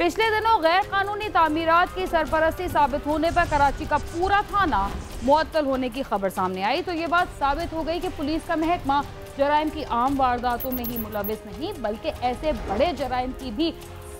पिछले दिनों गैर कानूनी तामीरात की सरपरस्ती साबित होने पर कराची का पूरा थाना मुअत्तल होने की खबर सामने आई, तो ये बात साबित हो गई कि पुलिस का महकमा जराइम की आम वारदातों में ही मुलविस नहीं बल्कि ऐसे बड़े जराइम की भी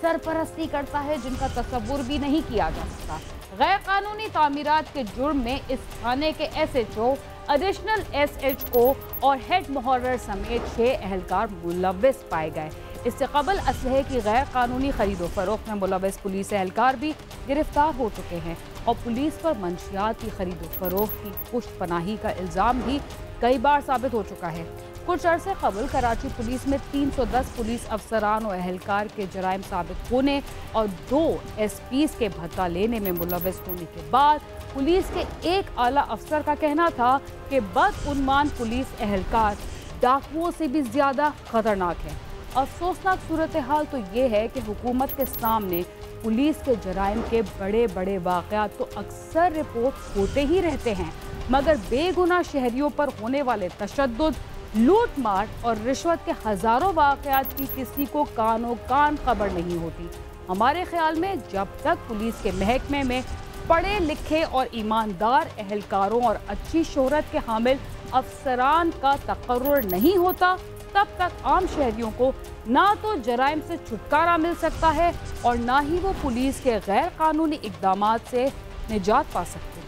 सरपरस्ती करता है जिनका तस्वुर भी नहीं किया जा सकता। गैर कानूनी तामीरात के जुर्म में इस थाने के SHO, एडिशनल SHO और हेड मुहर्रर समेत 6 एहलकार मुलविस पाए गए। इससे कबल असलहे की गैर कानूनी खरीदो फरोख्त में मुलविस पुलिस एहलकार भी गिरफ्तार हो चुके हैं और पुलिस पर मंशियात की खरीदो फरोख्त की पुष्ट पनाही का इल्ज़ाम भी कई बार साबित हो चुका है। कुछ अरसे कबल कराची पुलिस में 310 पुलिस अफसरान और एहलकार के जराइम साबित होने और 2 SPs के भत्ता लेने में मुलविस होने के बाद पुलिस के एक आला अफसर का कहना था कि बदउन्मान पुलिस एहलकार डाकुओं से भी ज़्यादा खतरनाक है। अफसोसनाक सूरत हाल तो ये है कि हुकूमत के सामने पुलिस के जराइम के बड़े बड़े वाक़यात तो अक्सर रिपोर्ट होते ही रहते हैं, मगर बेगुनाह शहरियों पर होने वाले तशद्दुद, लूट मार और रिश्वत के हज़ारों वाक़यात की किसी को कानो कान खबर नहीं होती। हमारे ख्याल में जब तक पुलिस के महकमे में पढ़े लिखे और ईमानदार एहलकारों और अच्छी शोहरत के हामिल अफसरान का तकर्रुर नहीं होता, तब तक आम शहरियों को ना तो जराइम से छुटकारा मिल सकता है और ना ही वो पुलिस के गैर कानूनी इक़दामात से निजात पा सकते हैं।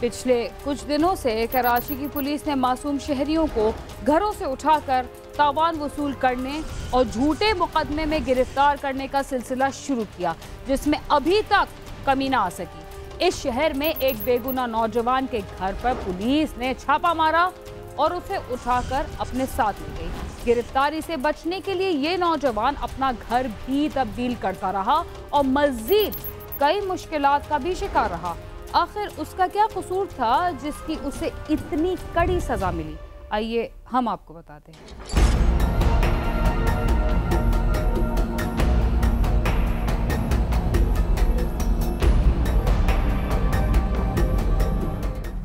पिछले कुछ दिनों से कराची की पुलिस ने मासूम शहरियों को घरों से उठाकर तावान वसूल करने और झूठे मुकदमे में गिरफ्तार करने का सिलसिला शुरू किया, जिसमें अभी तक कमी ना आ सकी। इस शहर में एक बेगुनाह नौजवान के घर पर पुलिस ने छापा मारा और उसे उठाकर अपने साथ ले गई। गिरफ्तारी से बचने के लिए ये नौजवान अपना घर भी तब्दील करता रहा और मज़ीद कई मुश्किलात का भी शिकार रहा। आखिर उसका क्या कसूर था जिसकी उसे इतनी कड़ी सज़ा मिली? आइए हम आपको बताते हैं।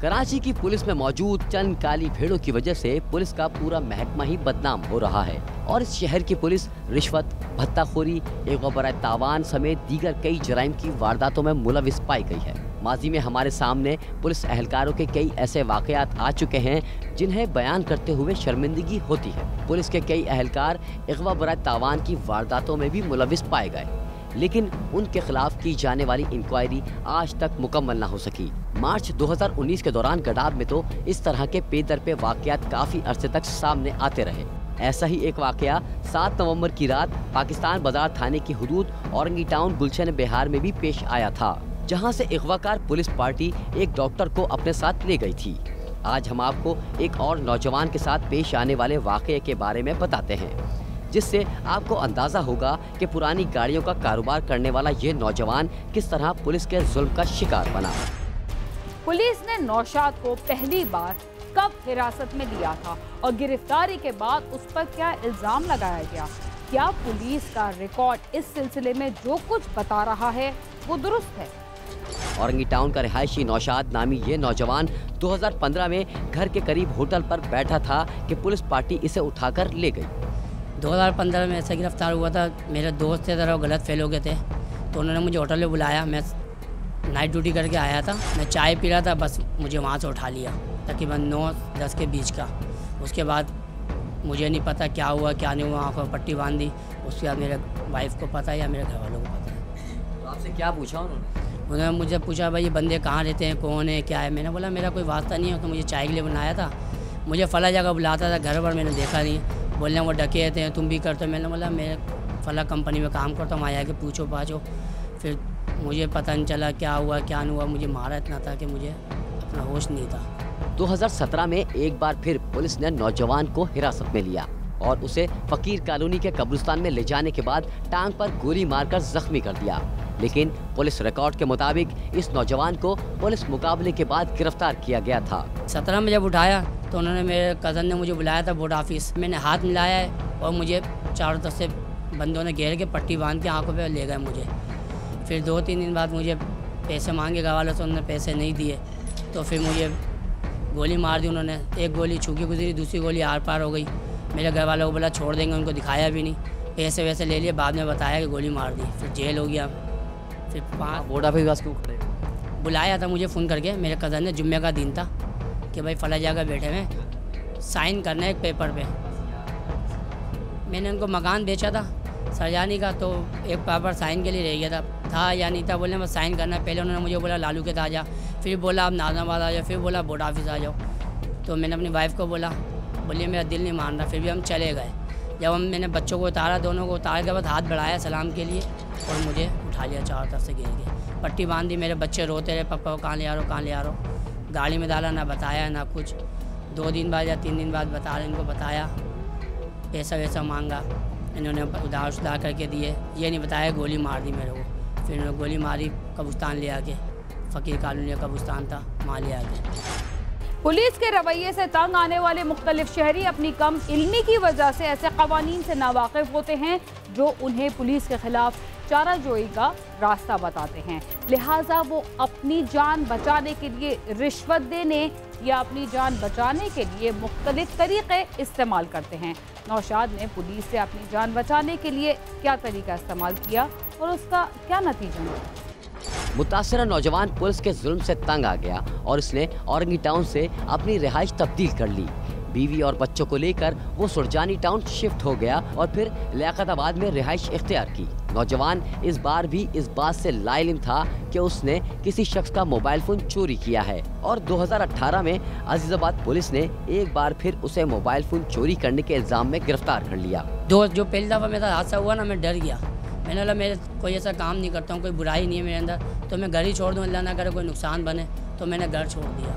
कराची की पुलिस में मौजूद चंद काली भेड़ों की वजह से पुलिस का पूरा महकमा ही बदनाम हो रहा है और इस शहर की पुलिस रिश्वत, भत्ताखोरी, एगो तावान समेत दीगर कई जराइम की वारदातों में मुलविस पाई गई है। माजी में हमारे सामने पुलिस एहलकारों के कई ऐसे वाकयात आ चुके हैं जिन्हें बयान करते हुए शर्मिंदगी होती है। पुलिस के कई एहलकार अगवा बराए तावान की वारदातों में भी मुलविस पाए गए, लेकिन उनके खिलाफ की जाने वाली इंक्वायरी आज तक मुकम्मल न हो सकी। मार्च 2019 के दौरान गडाब में तो इस तरह के पेदर पे वाकयात काफी अरसे तक सामने आते रहे। ऐसा ही एक वाकया 7 नवंबर की रात पाकिस्तान बाजार थाने की हुदूद औरंगी टाउन गुलशन बिहार में भी पेश आया था, जहां से अगवाकार पुलिस पार्टी एक डॉक्टर को अपने साथ ले गई थी। आज हम आपको एक और नौजवान के साथ पेश आने वाले वाकये के बारे में बताते हैं, जिससे आपको अंदाजा होगा कि पुरानी गाड़ियों का कारोबार करने वाला ये नौजवान किस तरह पुलिस के जुल्म का शिकार बना। पुलिस ने नौशाद को पहली बार कब हिरासत में लिया था और गिरफ्तारी के बाद उस पर क्या इल्जाम लगाया गया? क्या पुलिस का रिकॉर्ड इस सिलसिले में जो कुछ बता रहा है वो दुरुस्त है? औरंगी टाउन का रिहायशी नौशाद नामी ये नौजवान 2015 में घर के करीब होटल पर बैठा था कि पुलिस पार्टी इसे उठाकर ले गई। 2015 में ऐसे गिरफ्तार हुआ था। मेरे दोस्त थे ज़रा गलत फेल हो गए थे, तो उन्होंने मुझे होटल में बुलाया। मैं नाइट ड्यूटी करके आया था, मैं चाय पी रहा था, बस मुझे वहाँ से उठा लिया तकरीबन 9-10 के बीच का। उसके बाद मुझे नहीं पता क्या हुआ क्या नहीं हुआ, आँखों में पट्टी बांध दी। उसके बाद मेरे वाइफ को पता है या मेरे घर वालों को पता है। तो आपसे क्या पूछा उन्होंने मुझे पूछा भाई ये बंदे कहाँ रहते हैं, कौन है, क्या है। मैंने बोला मेरा कोई वास्ता नहीं है, तो मुझे चाय के लिए बनाया था, मुझे फला जगह बुलाता था, घर पर मैंने देखा नहीं। बोलने वो डकैत हैं, तुम भी करते हो। मैंने बोला मैं फला कंपनी में काम करता हूँ, आया कि पूछो पाछो। फिर मुझे पता नहीं चला क्या हुआ क्या नहीं हुआ, मुझे मारा इतना था कि मुझे अपना होश नहीं था। 2017 में एक बार फिर पुलिस ने नौजवान को हिरासत में लिया और उसे फकीर कॉलोनी के कब्रिस्तान में ले जाने के बाद टांग पर गोली मारकर जख्मी कर दिया। लेकिन पुलिस रिकॉर्ड के मुताबिक इस नौजवान को पुलिस मुकाबले के बाद गिरफ्तार किया गया था। 17 में जब उठाया तो उन्होंने, मेरे कज़न ने मुझे बुलाया था बोर्ड ऑफिस। मैंने हाथ मिलाया है और मुझे चारों तरफ से बंदों ने घेर के पट्टी बांध के आंखों पे ले गए मुझे। फिर 2-3 दिन बाद मुझे पैसे मांगे घर वालों से, उन्होंने पैसे नहीं दिए, तो फिर मुझे गोली मार दी उन्होंने। एक गोली छू के गुजरी, दूसरी गोली आर पार हो गई। मेरे घर वालों को बोला छोड़ देंगे, उनको दिखाया भी नहीं, पैसे वैसे ले लिए, बाद में बताया कि गोली मार दी, फिर जेल हो गया। फिर 5 बोर्ड ऑफिस के पास क्यों खड़े? बुलाया था मुझे फ़ोन करके मेरे कज़न ने, जुम्मे का दिन था, कि भाई फला जगह बैठे हुए साइन करना है एक पेपर पे। मैंने उनको मकान बेचा था सरजानी का, तो एक पेपर साइन के लिए रह गया था या नहीं था, बोले बस साइन करना है। पहले उन्होंने मुझे बोला लालू के आ जा, फिर बोला आप नाज़ाबाद आ जाओ, फिर बोला बोर्ड ऑफिस आ जाओ। तो मैंने अपनी वाइफ को बोला, बोलिए मेरा दिल नहीं मान रहा, फिर भी हम चले गए। जब मैंने बच्चों को उतारा, दोनों को उतार के बाद हाथ बढ़ाया सलाम के लिए और मुझे उठा लिया, चारों तरफ से घेर के पट्टी बांध दी। मेरे बच्चे रोते रहे, पापा कहाँ ले आ रहे हो, कहाँ ले आ रहे हो। गाड़ी में डाला, ना बताया ना कुछ। 2 दिन बाद या 3 दिन बाद बता रहे, इनको बताया, पैसा वैसा मांगा, इन्होंने उधार सुधार करके दिए, ये नहीं बताया गोली मार दी मेरे को। फिर इन्होंने गोली मारी, कब्रिस्तान ले आके, फ़कीर कॉलोनी का कब्रिस्तान था, वहाँ ले आके। पुलिस के रवैये से तंग आने वाले मुख्तलिफ शहरी अपनी कम इल्मी की वजह से ऐसे कवानीन से नावाकिफ होते हैं जो उन्हें पुलिस के खिलाफ चाराजोई का रास्ता बताते हैं। लिहाजा वो अपनी जान बचाने के लिए रिश्वत देने या अपनी जान बचाने के लिए मुख्तलिफ तरीक़े इस्तेमाल करते हैं। नौशाद ने पुलिस से अपनी जान बचाने के लिए क्या तरीका इस्तेमाल किया और उसका क्या नतीजा मिला? मुतासरा नौजवान पुलिस के जुल्म से तंग आ गया और इसने औरंगी टाउन से अपनी रिहाइश तब्दील कर ली। बीवी और बच्चों को लेकर वो सुरजानी टाउन शिफ्ट हो गया और फिर लियाकताबाद में रिहाइश इख्तियार की। नौजवान इस बार भी इस बात से लाइल्म था कि उसने किसी शख्स का मोबाइल फ़ोन चोरी किया है और 2018 में अजीज़ाबाद पुलिस ने एक बार फिर उसे मोबाइल फ़ोन चोरी करने के इल्ज़ाम में गिरफ्तार कर लिया। जो पहली दफ़ा मेरा हादसा हुआ ना, मैं डर गया। मैंने बोला मैं कोई ऐसा काम नहीं करता हूँ, कोई बुराई नहीं है मेरे अंदर, तो मैं घर ही छोड़ दूँ, अल्लाह ना करे कोई नुकसान बने, तो मैंने घर छोड़ दिया।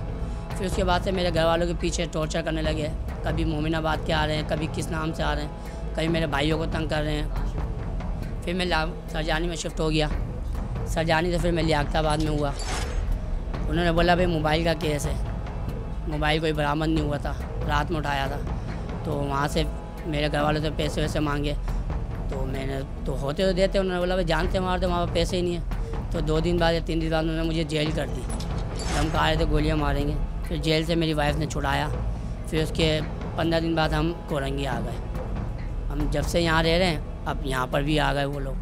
फिर उसके बाद से मेरे घर वालों के पीछे टॉर्चर करने लगे, कभी मोमिनाबाद के आ रहे हैं, कभी किस नाम से आ रहे हैं, कभी मेरे भाइयों को तंग कर रहे हैं। फिर मैं सरजानी में शिफ्ट हो गया, सरजानी से फिर मैं लियाकताबाद में हुआ। उन्होंने बोला भाई मोबाइल का केस है, मोबाइल कोई बरामद नहीं हुआ था, रात में उठाया था, तो वहाँ से मेरे घर वालों से पैसे वैसे मांगे, तो मैंने तो होते तो देते, उन्होंने बोला भाई जानते मारते, वहाँ पर पैसे ही नहीं है। तो 2 दिन बाद या 3 दिन बाद उन्होंने मुझे जेल कर दी, हम कहा रहे थे गोलियाँ मारेंगे। फिर जेल से मेरी वाइफ ने छुड़ाया, फिर उसके 15 दिन बाद हम कोरंगी आ गए। हम जब से यहाँ रह रहे हैं, अब यहाँ पर भी आ गए वो लोग।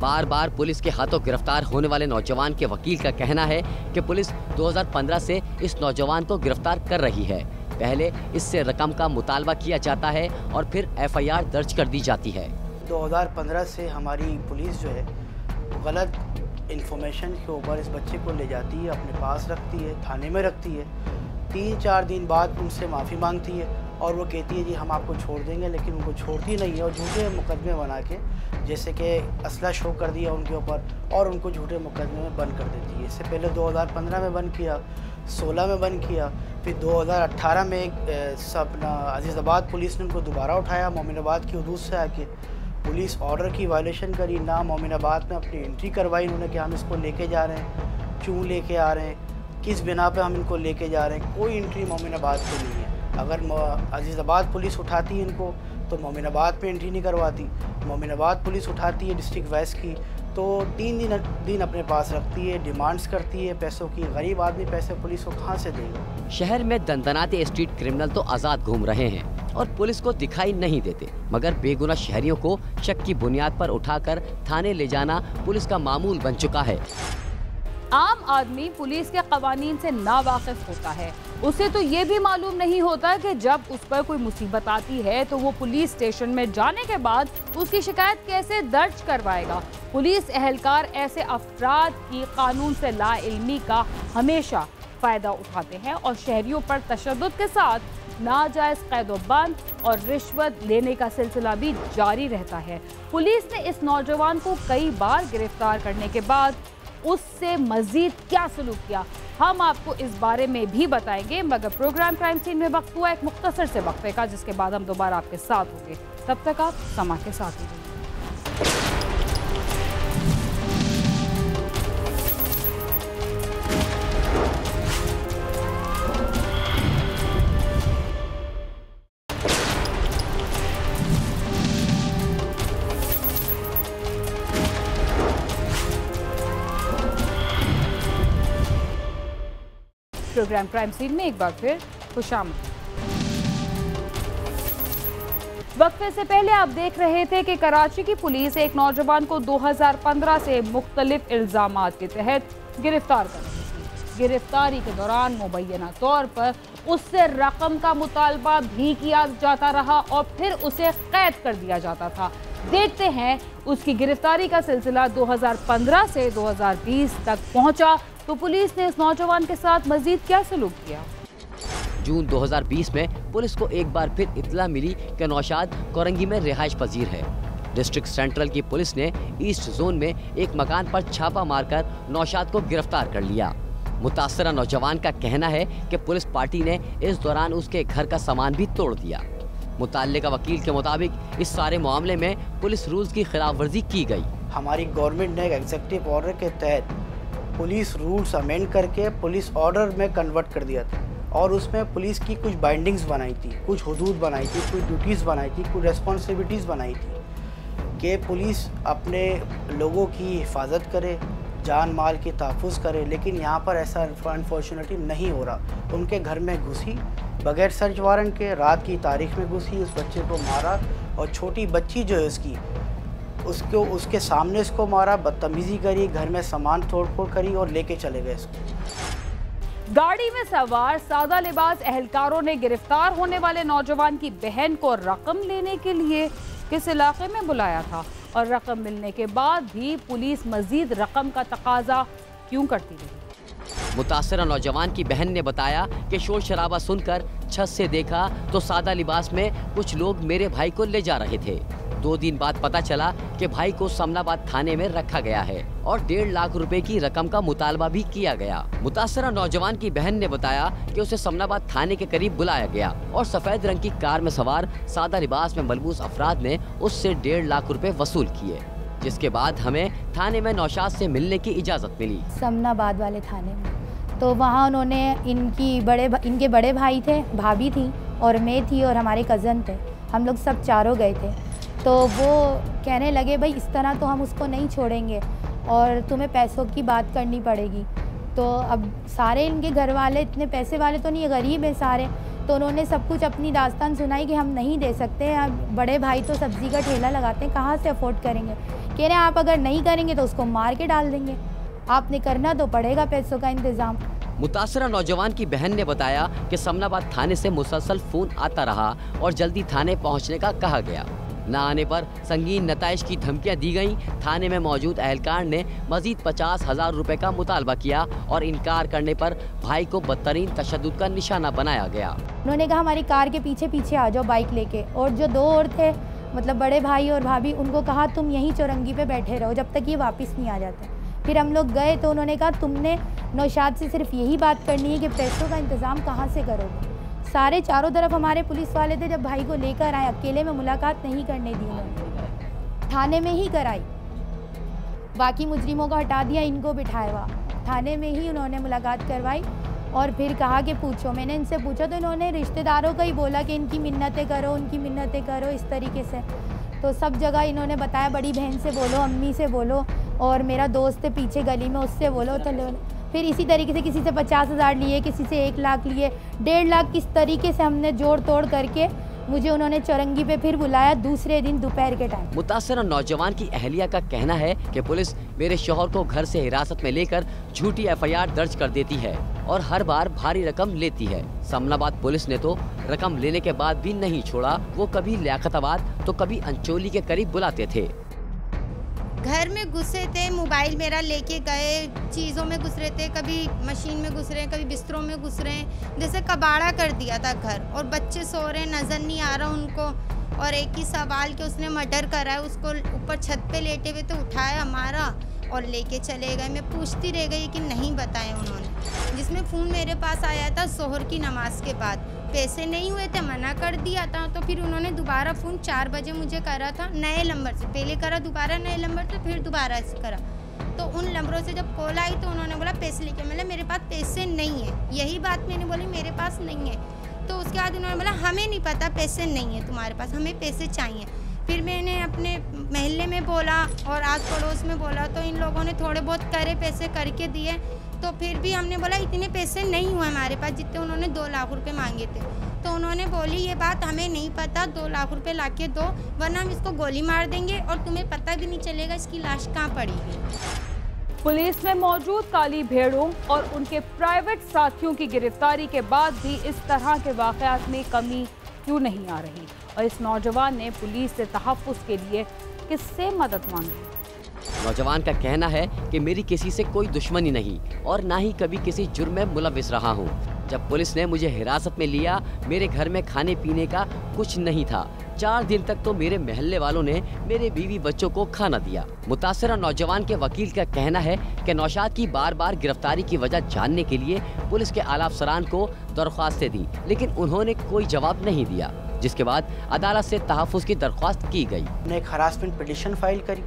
बार बार पुलिस के हाथों गिरफ्तार होने वाले नौजवान के वकील का कहना है कि पुलिस 2015 से इस नौजवान को गिरफ्तार कर रही है। पहले इससे रकम का मुतालबा किया जाता है और फिर FIR दर्ज कर दी जाती है। 2015 से हमारी पुलिस जो है गलत इन्फॉर्मेशन के ऊपर इस बच्चे को ले जाती है, अपने पास रखती है, थाने में रखती है, 3-4 दिन बाद उनसे माफ़ी मांगती है और वो कहती है जी हम आपको छोड़ देंगे, लेकिन उनको छोड़ती नहीं है और झूठे मुकदमे बना के, जैसे कि असला शो कर दिया उनके ऊपर, और उनको झूठे मुकदमे में बंद कर देती है। इससे पहले 2015 में बंद किया, 16 में बंद किया, फिर 2018 में अपना अजीज़ाबाद पुलिस ने उनको दोबारा उठाया, मोमिनाबाद की हदूद से आके पुलिस ऑर्डर की वायलेशन करी, ना मोमिनाबाद में अपनी एंट्री करवाई इन्होंने कि हम इसको लेके जा रहे हैं, क्यों लेके आ रहे हैं, किस बिना पे हम इनको लेके जा रहे हैं, कोई एंट्री मोमिनाबाद पे नहीं है। अगर अजीज़ाबाद पुलिस उठाती है इनको तो मोमिनाबाद पे एंट्री नहीं करवाती, मोमिनाबाद पुलिस उठाती है डिस्ट्रिक्ट वेस्ट की तो 3 दिन अपने पास रखती है, डिमांड्स करती है पैसों की। गरीब आदमी पैसे पुलिस को कहाँ से देगा? शहर में दंदनाते स्ट्रीट क्रिमिनल तो आज़ाद घूम रहे हैं और पुलिस को दिखाई नहीं देते, मगर बेगुनाह शहरियों को शक की बुनियाद पर उठाकर थाने ले जाना पुलिस का मामूल बन चुका है। आम आदमी पुलिस के कवानीन से नावाकिफ होता है, उसे तो ये भी मालूम नहीं होता कि जब उस पर कोई मुसीबत आती है तो वो पुलिस स्टेशन में जाने के बाद उसकी शिकायत कैसे दर्ज करवाएगा। पुलिस एहलकार ऐसे अफराद की कानून से लाइल्मी का हमेशा फ़ायदा उठाते हैं और शहरियों पर तशद्दुद के साथ नाजायज़ कैदोबंद और रिश्वत लेने का सिलसिला भी जारी रहता है। पुलिस ने इस नौजवान को कई बार गिरफ्तार करने के बाद उससे मजीद क्या सलूक किया, हम आपको इस बारे में भी बताएंगे, मगर प्रोग्राम क्राइम सीन में वक्त हुआ एक मुख्तसर से वक्फे का, जिसके बाद हम दोबारा आपके साथ होंगे। तब तक आप समा के साथ ही रहिए। प्रोग्राम क्राइम सीन में एक बार फिर खुशामद। वक्फे से पहले आप देख रहे थे कि कराची की पुलिस एक नौजवान को 2015 से मुख्तलिफ इल्जामात के तहत गिरफ्तार कर रही थी। गिरफ्तारी के दौरान मुबैना तौर पर उससे रकम का मुतालबा भी किया जाता रहा और फिर उसे कैद कर दिया जाता था। देखते हैं उसकी गिरफ्तारी का सिलसिला 2015 से 2020 तक पहुंचा तो पुलिस ने इस नौजवान के साथ मजीद क्या सलूक किया। जून 2020 में पुलिस को एक बार फिर इत्तला मिली कि नौशाद कोरंगी में रिहाइश पजीर है। डिस्ट्रिक्ट सेंट्रल की पुलिस ने ईस्ट जोन में एक मकान पर छापा मारकर नौशाद को गिरफ्तार कर लिया। मुतासरा नौजवान का कहना है कि पुलिस पार्टी ने इस दौरान उसके घर का सामान भी तोड़ दिया। मुताल्लिका वकील के मुताबिक इस सारे मामले में पुलिस रूल्स की खिलाफ वर्जी की गई। हमारी गवर्नमेंट ने एक एग्जीक्यूटिव ऑर्डर के तहत पुलिस रूल्स अमेंड करके पुलिस ऑर्डर में कन्वर्ट कर दिया था और उसमें पुलिस की कुछ बाइंडिंग्स बनाई थी, कुछ हुदूद बनाई थी, कुछ ड्यूटीज़ बनाई थी, कुछ रेस्पॉन्सिबिलिटीज़ बनाई थी कि पुलिस अपने लोगों की हिफाजत करे, जान माल की तहफ़्फ़ुज़ करे। लेकिन यहाँ पर ऐसा अनफॉर्चुनेटली नहीं हो रहा। उनके घर में घुसी बगैर सर्च वारंट के, रात की तारीख में घुसी, उस बच्चे को मारा और छोटी बच्ची जो है उसके सामने इसको मारा, बदतमीज़ी करी, घर में सामान तोड़ फोड़ करी और लेके चले गए इसको। गाड़ी में सवार सादा लिबास एहलकारों ने गिरफ्तार होने वाले नौजवान की बहन को रकम लेने के लिए किस इलाके में बुलाया था और रकम मिलने के बाद भी पुलिस मजीद रकम का तकाजा क्यों करती रही। मुतासरा नौजवान की बहन ने बताया कि शोर शराबा सुनकर छत से देखा तो सादा लिबास में कुछ लोग मेरे भाई को ले जा रहे थे। 2 दिन बाद पता चला कि भाई को समनाबाद थाने में रखा गया है और 1.5 लाख रुपए की रकम का मुतालबा भी किया गया। मुतासरा नौजवान की बहन ने बताया कि उसे समनाबाद थाने के करीब बुलाया गया और सफेद रंग की कार में सवार सादा लिबास में मलबूस अफराद ने उससे 1.5 लाख रुपए वसूल किए, जिसके बाद हमें थाने में नौशाद से मिलने की इजाज़त मिली। समनाबाद वाले थाने में तो वहाँ उन्होंने इनके बड़े भाई थे, भाभी थी और मैं थी और हमारे कज़न थे। हम लोग सब चारों गए थे। तो वो कहने लगे भाई इस तरह तो हम उसको नहीं छोड़ेंगे और तुम्हें पैसों की बात करनी पड़ेगी। तो अब सारे इनके घर वाले इतने पैसे वाले तो नहीं, गरीब हैं सारे। तो उन्होंने सब कुछ अपनी दास्तान सुनाई कि हम नहीं दे सकते, बड़े भाई तो सब्ज़ी का ठेला लगाते हैं, कहाँ से अफोर्ड करेंगे। कह रहे आप अगर नहीं करेंगे तो उसको मार के डाल देंगे, आपने करना तो पड़ेगा पैसों का इंतज़ाम। मुतासरा नौजवान की बहन ने बताया कि समनाबाद थाने से मुसलसल फ़ोन आता रहा और जल्दी थाने पहुँचने का कहा गया। न आने पर संगीन नताइश की धमकियां दी गईं। थाने में मौजूद एहलकार ने मजीद 50,000 रुपए का मुतालबा किया और इनकार करने पर भाई को बदतरीन तशद्दुद का निशाना बनाया गया। उन्होंने कहा हमारी कार के पीछे पीछे आ जाओ बाइक लेके, और जो 2 और थे मतलब बड़े भाई और भाभी, उनको कहा तुम यहीं चौरंगी पे बैठे रहो जब तक ये वापस नहीं आ जाते। फिर हम लोग गए तो उन्होंने कहा तुमने नौशाद से सिर्फ यही बात करनी है कि पैसों का इंतज़ाम कहाँ से करोगे। सारे चारों तरफ हमारे पुलिस वाले थे। जब भाई को लेकर आए अकेले में मुलाकात नहीं करने दी उन्होंने, थाने में ही कराई, बाकी मुजरिमों को हटा दिया, इनको बिठाया हुआ थाने में ही उन्होंने मुलाकात करवाई। और फिर कहा कि पूछो, मैंने इनसे पूछा तो इन्होंने रिश्तेदारों का ही बोला कि इनकी मिन्नतें करो, उनकी मिन्नतें करो, इस तरीके से। तो सब जगह इन्होंने बताया बड़ी बहन से बोलो, अम्मी से बोलो, और मेरा दोस्त है पीछे गली में उससे बोलो। तो फिर इसी तरीके से किसी से 50,000 लिए, किसी से 1 लाख लिए, 1.5 लाख किस तरीके से हमने जोड़ तोड़ करके मुझे उन्होंने चौरंगी पे फिर बुलाया दूसरे दिन दोपहर के टाइम। मुतासरा नौजवान की अहलिया का कहना है कि पुलिस मेरे शौहर को घर से हिरासत में लेकर झूठी FIR दर्ज कर देती है और हर बार भारी रकम लेती है। समनाबाद पुलिस ने तो रकम लेने के बाद भी नहीं छोड़ा। वो कभी लियाकताबाद तो कभी अंचोली के करीब बुलाते थे। घर में घुसे थे, मोबाइल मेरा लेके गए, चीज़ों में घुस रहे थे, कभी मशीन में घुस रहे हैं, कभी बिस्तरों में घुस रहे हैं, जैसे कबाड़ा कर दिया था घर। और बच्चे सो रहे हैं, नज़र नहीं आ रहा उनको। और एक ही सवाल कि उसने मर्डर करा है, उसको ऊपर छत पे लेटे हुए तो उठाया हमारा और लेके चले गए। मैं पूछती रह गई कि नहीं बताए उन्होंने। जिसमें फ़ोन मेरे पास आया था ज़ोहर की नमाज के बाद, पैसे नहीं हुए थे, मना कर दिया था। तो फिर उन्होंने दोबारा फ़ोन 4 बजे मुझे करा था, नए नंबर से। पहले करा दोबारा नए नंबर से, फिर दोबारा से करा। तो उन नंबरों से जब कॉल आई तो उन्होंने बोला पैसे लेके। मैंने मेरे पास पैसे नहीं है, यही बात मैंने बोली, मेरे पास नहीं है। तो उसके बाद उन्होंने बोला हमें नहीं पता पैसे नहीं है तुम्हारे पास, हमें पैसे चाहिए। फिर मैंने अपने महल्ले में बोला और आस पड़ोस में बोला, तो इन लोगों ने थोड़े बहुत करे पैसे करके दिए। तो फिर भी हमने बोला इतने पैसे नहीं हुए हमारे पास जितने उन्होंने 2 लाख रुपए मांगे थे। तो उन्होंने बोली ये बात हमें नहीं पता, 2 लाख रुपए ला के दो वरना हम इसको गोली मार देंगे और तुम्हें पता भी नहीं चलेगा इसकी लाश कहाँ पड़ी है। पुलिस में मौजूद काली भेड़ों और उनके प्राइवेट साथियों की गिरफ्तारी के बाद भी इस तरह के वाक़यात में कमी क्यों नहीं आ रही और इस नौजवान ने पुलिस से तहफ़्फ़ुज़ के लिए किससे मदद मांगी? नौजवान का कहना है कि मेरी किसी से कोई दुश्मनी नहीं और ना ही कभी किसी जुर्म में मुलविस रहा हूँ। जब पुलिस ने मुझे हिरासत में लिया मेरे घर में खाने पीने का कुछ नहीं था। 4 दिन तक तो मेरे मोहल्ले वालों ने मेरे बीवी बच्चों को खाना दिया। मुतासरा नौजवान के वकील का कहना है कि नौशाद की बार बार गिरफ्तारी की वजह जानने के लिए पुलिस के आला अफसरान को दरख्वास्तें दी, लेकिन उन्होंने कोई जवाब नहीं दिया, जिसके बाद अदालत से तहफ़्फ़ुज़ की दरख्वास्त की गई। हमने एक हरासमेंट पिटीशन फाइल करी,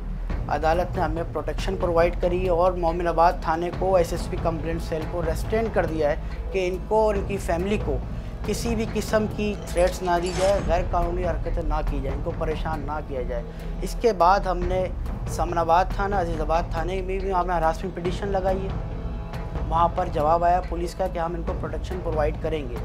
अदालत ने हमें प्रोटेक्शन प्रोवाइड करी और मोमिनाबाद थाने को एसएसपी कंप्लेंट सेल को रेस्ट्रेंट कर दिया है कि इनको और इनकी फैमिली को किसी भी किस्म की थ्रेट्स ना दी जाए, गैर कानूनी हरकतें ना की जाए, इनको परेशान ना किया जाए। इसके बाद हमने समनाबाद थाना, अजीज़ाबाद थाने में भी हमें हरासमेंट पिटीशन लगाई है। वहाँ पर जवाब आया पुलिस का कि हम इनको प्रोटेक्शन प्रोवाइड करेंगे,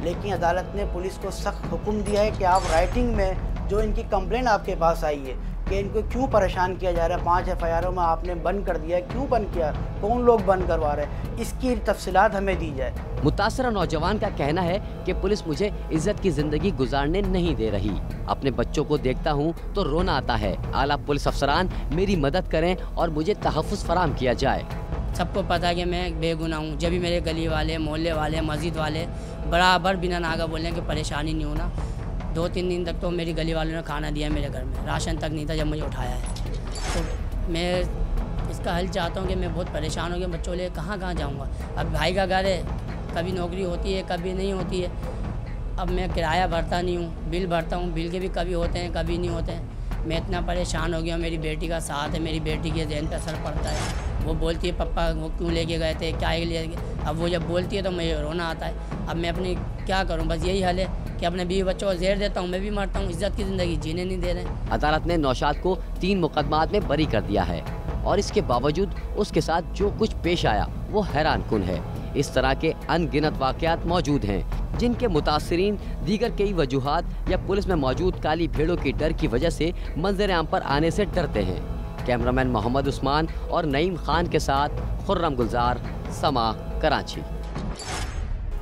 लेकिन अदालत ने पुलिस को सख्त हुक्म दिया है कि आप राइटिंग में जो इनकी कंप्लेंट आपके पास आई है कि इनको क्यों परेशान किया जा रहा है, 5 FIR में आपने बंद कर दिया है, क्यों बंद किया, कौन लोग बंद करवा रहे हैं, इसकी तफसीलात हमें दी जाए। मुतासरा नौजवान का कहना है कि पुलिस मुझे इज्जत की जिंदगी गुजारने नहीं दे रही। अपने बच्चों को देखता हूँ तो रोना आता है। आला पुलिस अफसरान मेरी मदद करें और मुझे तहफ़्फ़ुज़ फराहम किया जाए। सबको पता है कि मैं बेगुनाह हूँ। जब भी मेरे गली वाले, मोहल्ले वाले, मस्जिद वाले बराबर बिना नागा बोलने की परेशानी नहीं होना। 2-3 दिन तक तो मेरी गली वालों ने खाना दिया मेरे घर में, राशन तक नहीं था जब मुझे उठाया है। तो मैं इसका हल चाहता हूँ कि मैं बहुत परेशान हो गया, बच्चों ले कहाँ जाऊँगा। अब भाई का घर है, कभी नौकरी होती है कभी नहीं होती है। अब मैं किराया भरता नहीं हूँ, बिल भरता हूँ, बिल के भी कभी होते हैं कभी नहीं होते हैं। मैं इतना परेशान हो गया। मेरी बेटी का साथ है, मेरी बेटी के ज़हन पर असर पड़ता है। वो बोलती है पप्पा वो क्यों लेके गए थे, क्या ले गए। अब वो जब बोलती है तो मुझे रोना आता है। अब मैं अपनी क्या करूं, बस यही हल है कि अपने बीवी बच्चों को जहर देता हूं, मैं भी मरता हूं। इज्जत की ज़िंदगी जीने नहीं दे रहे। अदालत ने नौशाद को 3 मुकदमात में बरी कर दिया है और इसके बावजूद उसके साथ जो कुछ पेश आया वो हैरानकुन है। इस तरह के अनगिनत वाक़यात मौजूद हैं जिनके मुतासरीन दीगर कई वजूहात या पुलिस में मौजूद काली भेड़ों की डर की वजह से मंजर आम पर आने से डरते हैं। कैमरामैन मोहम्मद उस्मान और नईम खान के साथ खुर्रम गुलजार, समा, कराची।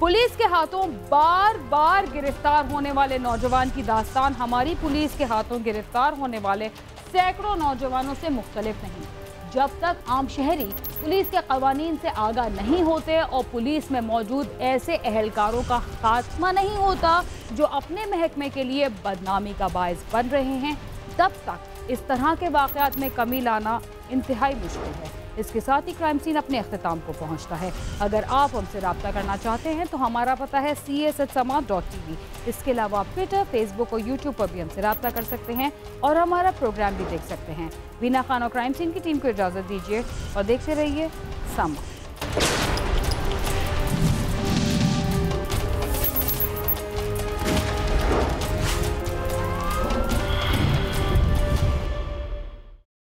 पुलिस के हाथों बार बार गिरफ्तार होने वाले नौजवान की दास्तान हमारी पुलिस के हाथों गिरफ्तार होने वाले सैकड़ों नौजवानों से मुख्तलिफ नहीं। जब तक आम शहरी पुलिस के कवानीन से आगाह नहीं होते और पुलिस में मौजूद ऐसे अहलकारों का खात्मा नहीं होता जो अपने महकमे के लिए बदनामी का बायस बन रहे हैं, तब तक इस तरह के वाक़यात में कमी लाना इंतहाई मुश्किल है। इसके साथ ही क्राइम सीन अपने अख्तिताम को पहुंचता है। अगर आप हमसे रब्ता करना चाहते हैं तो हमारा पता है cs@sama.tv। इसके अलावा आप ट्विटर, फेसबुक और यूट्यूब पर भी हमसे रब्ता कर सकते हैं और हमारा प्रोग्राम भी देख सकते हैं। बीना खान और क्राइम सीन की टीम को इजाज़त दीजिए और देखते रहिए समा।